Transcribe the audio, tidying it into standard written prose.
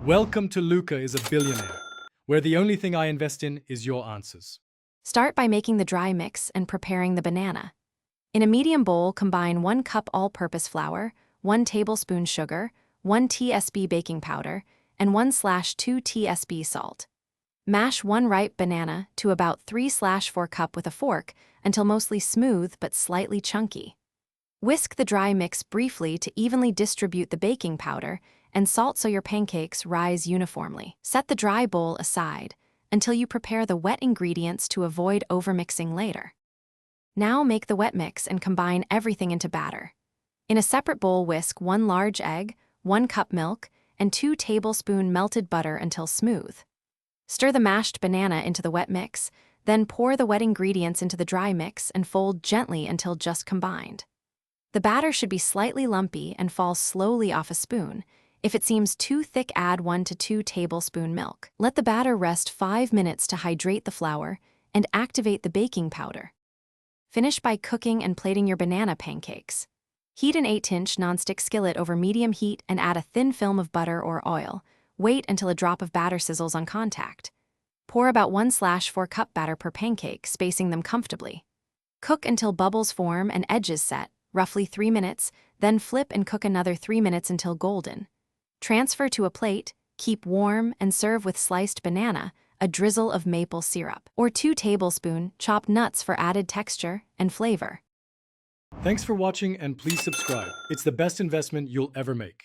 Welcome to Luca is a Billionaire, where the only thing I invest in is your answers. Start by making the dry mix and preparing the banana. In a medium bowl, combine 1 cup all-purpose flour, 1 tablespoon sugar, 1 tsp baking powder, and 1/2 tsp salt. Mash 1 ripe banana to about 3/4 cup with a fork until mostly smooth but slightly chunky. Whisk the dry mix briefly to evenly distribute the baking powder and salt so your pancakes rise uniformly. Set the dry bowl aside until you prepare the wet ingredients to avoid overmixing later. Now make the wet mix and combine everything into batter. In a separate bowl, whisk 1 large egg, 1 cup milk, and 2 tablespoons melted butter until smooth. Stir the mashed banana into the wet mix, then pour the wet ingredients into the dry mix and fold gently until just combined. The batter should be slightly lumpy and fall slowly off a spoon. If it seems too thick, add 1 to 2 tablespoons milk. Let the batter rest 5 minutes to hydrate the flour and activate the baking powder. Finish by cooking and plating your banana pancakes. Heat an 8-inch nonstick skillet over medium heat and add a thin film of butter or oil. Wait until a drop of batter sizzles on contact. Pour about 1/4 cup batter per pancake, spacing them comfortably. Cook until bubbles form and edges set, roughly 3 minutes, then flip and cook another 3 minutes until golden. Transfer to a plate, keep warm, and serve with sliced banana, a drizzle of maple syrup, or 2 tablespoons chopped nuts for added texture and flavor. Thanks for watching and please subscribe. It's the best investment you'll ever make.